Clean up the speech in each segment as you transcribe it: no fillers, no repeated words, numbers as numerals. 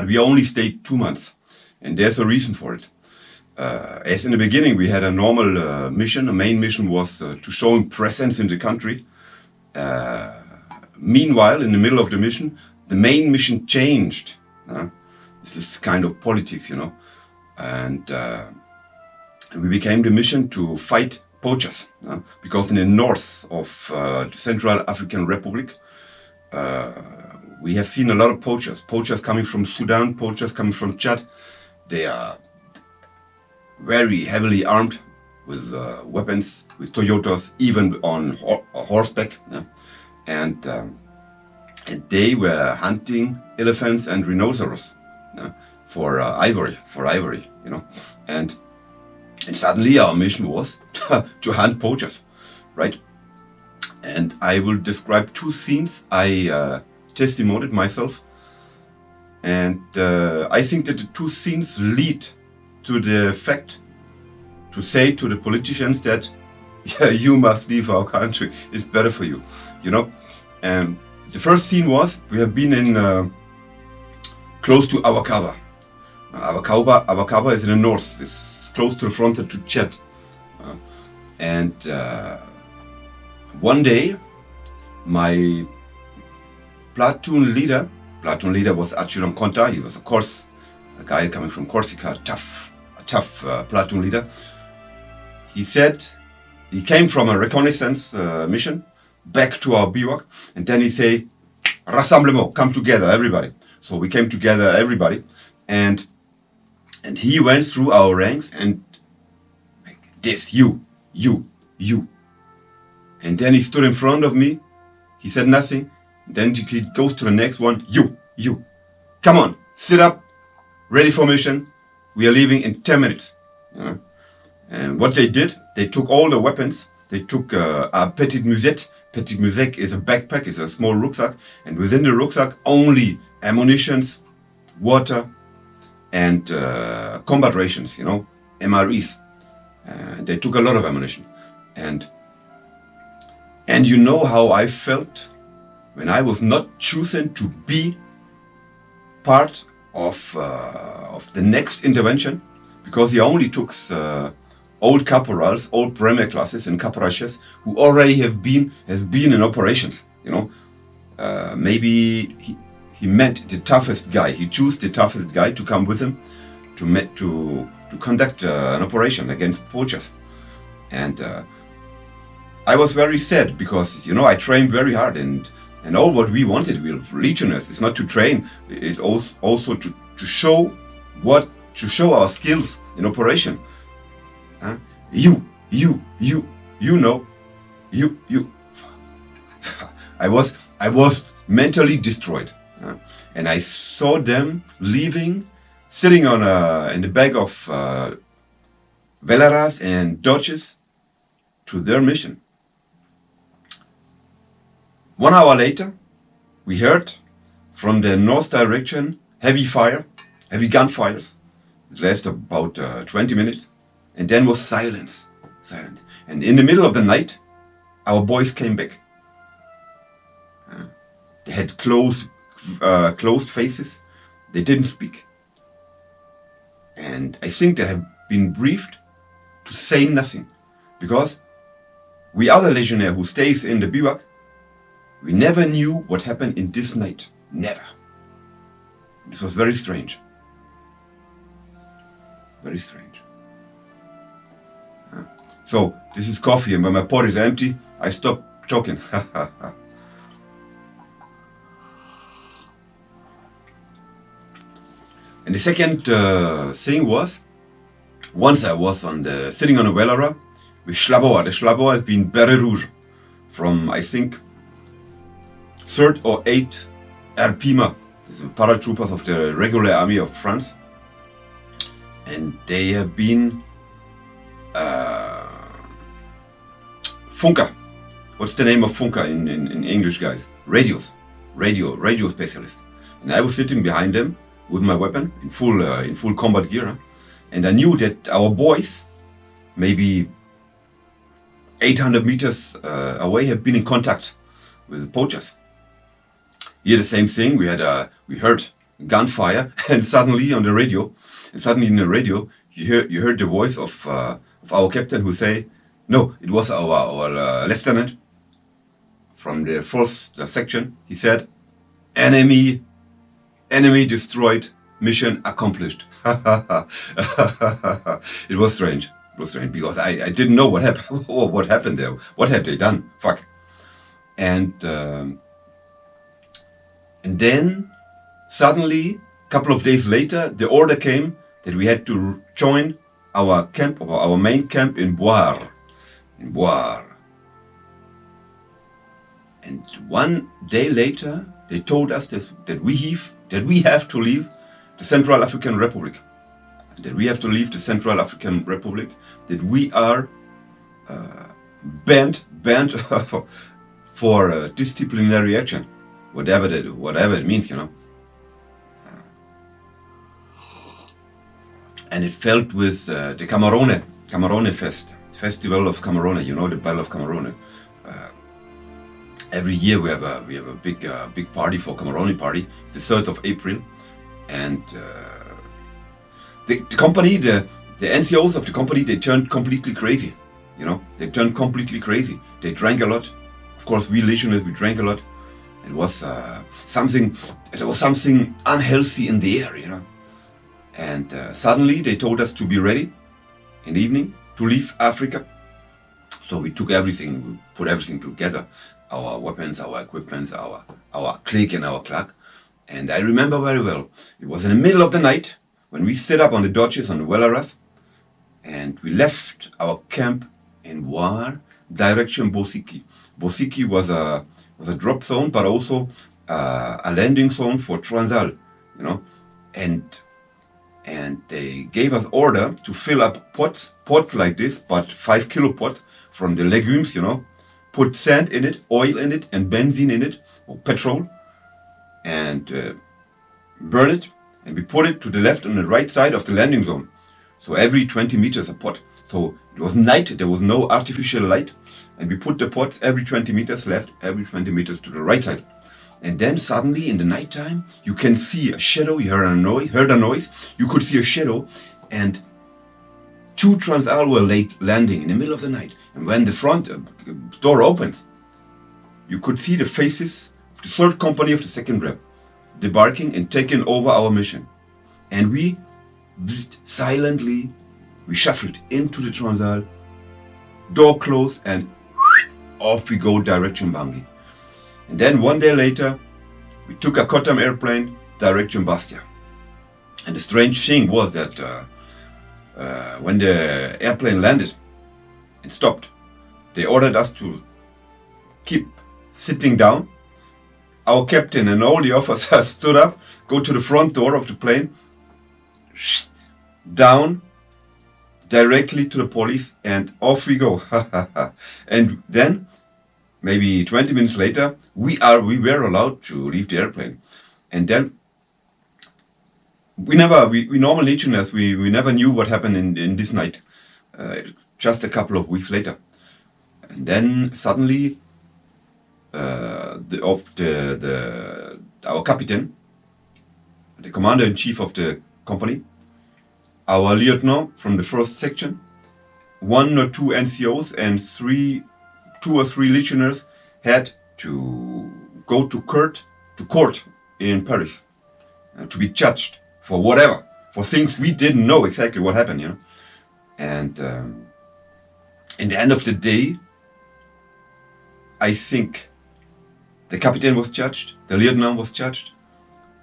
but we only stayed 2 months, and there's a reason for it. As in the beginning, we had a normal mission. The main mission was to show presence in the country. Meanwhile, in the middle of the mission, the main mission changed. This is kind of politics, you know, and we became the mission to fight poachers, because in the north of the Central African Republic, we have seen a lot of poachers coming from Sudan, poachers coming from Chad. They are very heavily armed with weapons, with Toyotas, even on horseback, and they were hunting elephants and rhinoceros for ivory, you know, and suddenly our mission was to hunt poachers, right? And I will describe 2 scenes I testimonied myself, and I think that the 2 scenes lead to the fact to say to the politicians that, yeah, you must leave our country, it's better for you, you know. And the first scene was, we have been in close to Awakaba. Awakaba is in the north, it's close to the frontier to Chad. And one day, my platoon leader was Adjutant Conta. He was, of course, a guy coming from Corsica, a tough platoon leader. He said he came from a reconnaissance mission back to our bivouac, and then he say, "Rassemblement, come together, everybody." So we came together, everybody, and he went through our ranks and like this, you, and then he stood in front of me. He said nothing. Then he goes to the next one, you, come on, sit up, ready for mission. We are leaving in 10 minutes. And what they did, they took all the weapons. They took a petite musette. Petite musette is a backpack, it's a small rucksack. And within the rucksack, only ammunitions, water, and combat rations, you know, MREs. They took a lot of ammunition. And you know how I felt when I was not chosen to be part of the next intervention, because he only took old caporals, old premier classes and caporachers who already has been in operations. You know, maybe he meant the toughest guy. He chose the toughest guy to come with him to conduct an operation against poachers. And I was very sad because, you know, I trained very hard, and all what we wanted, we legionnaires, is not to train, it's also to show our skills in operation. You know, I was mentally destroyed, and I saw them leaving, sitting in the back of Veleras and Dodges to their mission. 1 hour later, we heard from the north direction heavy gunfires. It lasted about 20 minutes, and then was silent. And in the middle of the night, our boys came back. They had closed faces. They didn't speak. And I think they have been briefed to say nothing, because we other legionnaire who stays in the bivouac, we never knew what happened in this night. Never. This was very strange. Very strange. So, this is coffee, and when my pot is empty, I stop talking. And the second thing was, once I was sitting on a Velara with Schlaboa. The Schlaboa has been Beret Rouge from, I think, 3rd or 8th RPMA. These are paratroopers of the regular army of France. And they have been Funker. What's the name of Funker in English, guys? Radio specialist. And I was sitting behind them with my weapon in full combat gear, and I knew that our boys, maybe 800 meters away, have been in contact with the poachers. Here the same thing. We heard gunfire, and suddenly in the radio, you heard the voice of our captain who say, no, it was our lieutenant from the first section. He said, enemy destroyed, mission accomplished. It was strange. It was strange because I didn't know what happened. What happened there? What have they done? Fuck. And then suddenly, a couple of days later, the order came that we had to join our camp, our main camp in Boire. And one day later, they told us that we have to leave the Central African Republic. That we have to leave the Central African Republic. That we are banned for disciplinary action, whatever it means, you know. And it felt with the Camerone Festival of Camerone. You know, the Battle of Camerone. Every year we have a big party for Camerone party. It's the 3rd of April, and the company, the NCOs of the company, they turned completely crazy. You know, they turned completely crazy. They drank a lot. Of course, we Legionnaires, we drank a lot. It was something unhealthy in the air, you know. And suddenly they told us to be ready in the evening to leave Africa. So we took everything, we put everything together, our weapons, our equipments, our clique and our clock. And I remember very well, it was in the middle of the night when we stood up on the Dodges on the Welleras, and we left our camp in War, direction Bosiki. Bosiki was a drop zone, but also a landing zone for Transal, you know. And they gave us order to fill up pots like this, but 5 kilo pot from the legumes, you know. Put sand in it, oil in it, and benzene in it, or petrol, and burn it. And we put it to the left and the right side of the landing zone. So every 20 meters a pot. So it was night, there was no artificial light. And we put the pots every 20 meters left, every 20 meters to the right side. And then suddenly in the nighttime, you can see a shadow, you heard a noise, you could see a shadow, and 2 Transal were landing in the middle of the night. And when the front door opens, you could see the faces of the 3rd company of the 2nd Rep debarking and taking over our mission. And we just silently, we shuffled into the Transal, door closed, and off we go direction Bangui. And then one day later, we took a Kotam airplane direction Bastia. And the strange thing was that when the airplane landed and stopped, they ordered us to keep sitting down. Our captain and all the officers stood up, go to the front door of the plane, down, directly to the police, and off we go. And then, maybe 20 minutes later, we were allowed to leave the airplane. And then we normal Legionnaires, we never knew what happened in this night. Just a couple of weeks later. And then suddenly our captain, the commander-in-chief of the company, our lieutenant from the 1st section, 1 or 2 NCOs and 2 or 3 Legionnaires had to go to court in Paris to be judged for whatever, for things we didn't know exactly what happened, you know. And in the end of the day, I think the captain was judged, the lieutenant was judged,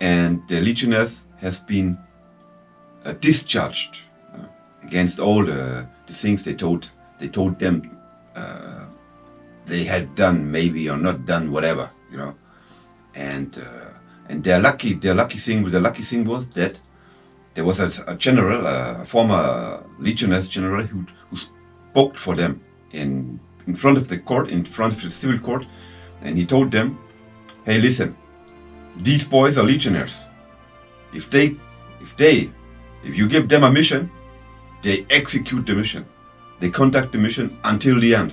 and the Legionnaires has been discharged against all the things they told them they had done, maybe, or not done, whatever, you know. And the lucky thing was that there was a general, a former Legionnaires general who spoke for them in front of the court, in front of the civil court, and he told them, hey, listen, these boys are Legionnaires. If you give them a mission, they execute the mission. They conduct the mission until the end.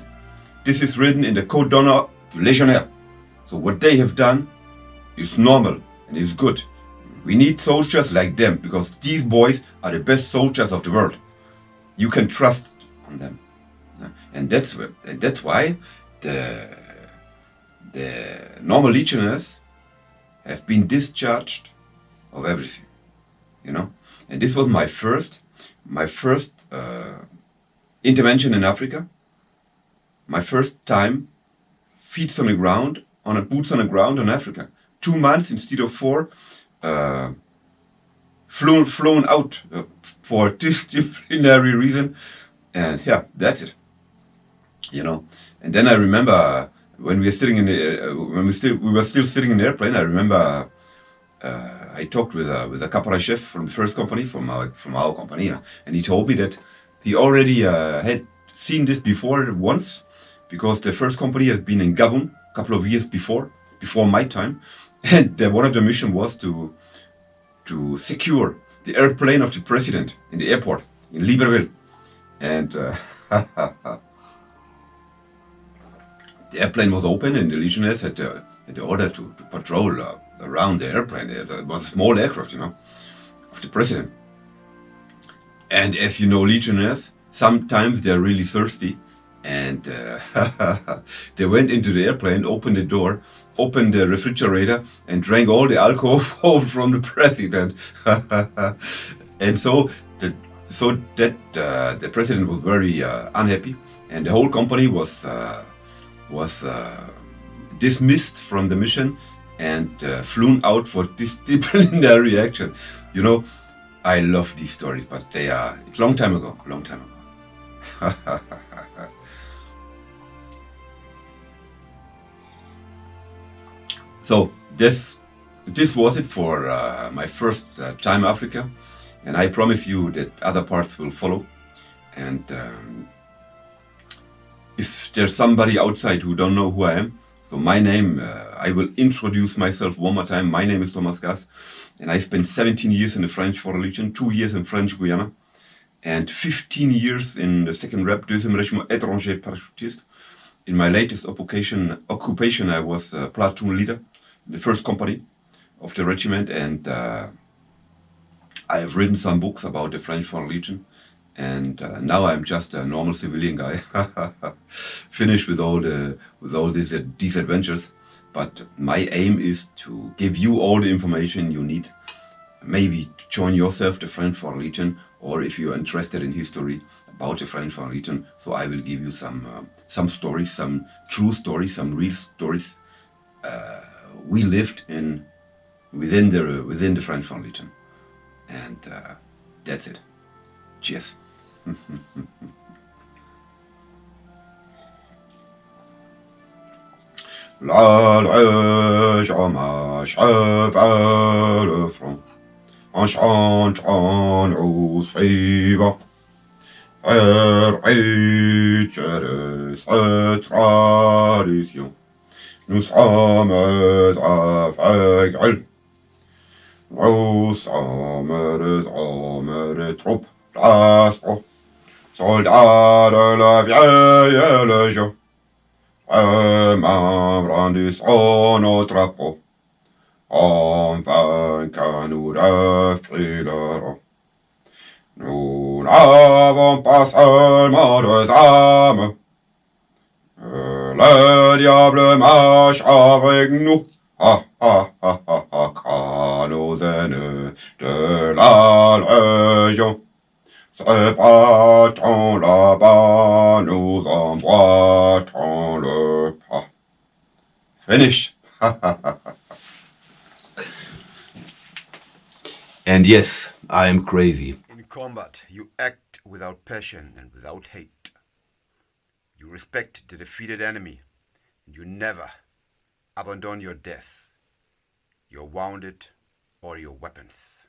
This is written in the Code d'Honneur du Légionnaire. So what they have done is normal and is good. We need soldiers like them because these boys are the best soldiers of the world. You can trust on them. And that's why the normal legionnaires have been discharged of everything, you know. And this was my first intervention in Africa. My first time, feet on the ground, boots on the ground in Africa. 2 months instead of 4, flown out for disciplinary reason, and yeah, that's it. You know. And then I remember when we were sitting in the we were still sitting in the airplane. I remember I talked with a caporal chef from the first company, from our company, and he told me that he already had seen this before once, because the first company has been in Gabon a couple of years before my time, and one of the mission was to secure the airplane of the president in the airport in Libreville, and the airplane was open, and the legionnaires had the order to patrol around the airplane. It was a small aircraft, you know, of the president. And as you know, legionnaires, sometimes they're really thirsty, and they went into the airplane, opened the door, opened the refrigerator, and drank all the alcohol from the president. And so the president was very unhappy, and the whole company was dismissed from the mission and flown out for disciplinary action. You know, I love these stories, but it's a long time ago. So this was it for my first time Africa, and I promise you that other parts will follow. And if there's somebody outside who don't know who I am, so my name, I will introduce myself one more time. My name is Thomas Gast, and I spent 17 years in the French Foreign Legion, 2 years in French Guiana, and 15 years in the 2nd Rep, 2e Régiment étranger parachutiste. In my latest occupation, I was platoon leader in the 1st company of the regiment, and I have written some books about the French Foreign Legion. And now I'm just a normal civilian guy, finished with all these adventures. But my aim is to give you all the information you need, maybe to join yourself the French Foreign Legion, or if you're interested in history about the French Foreign Legion. So I will give you some stories, some true stories, some real stories we lived within the French Foreign Legion, and that's it. Cheers. La ma cheval franc, en chantant aux suivants, héritiers cette tradition, nous sommes aveugles, nous sommes des hommes de troupe, d'assaut, soldats de la vieille légion, brandissons nos drapeaux, en vainquant nous défilerons. Nous n'avons pas seulement 2 âmes, le diable marche avec nous, car nos ennemis de la Légion se battent là-bas, nous emboîtons le pas. Finish. And yes, I am crazy. In combat, you act without passion and without hate. You respect the defeated enemy, and you never abandon your death, your wounded, or your weapons.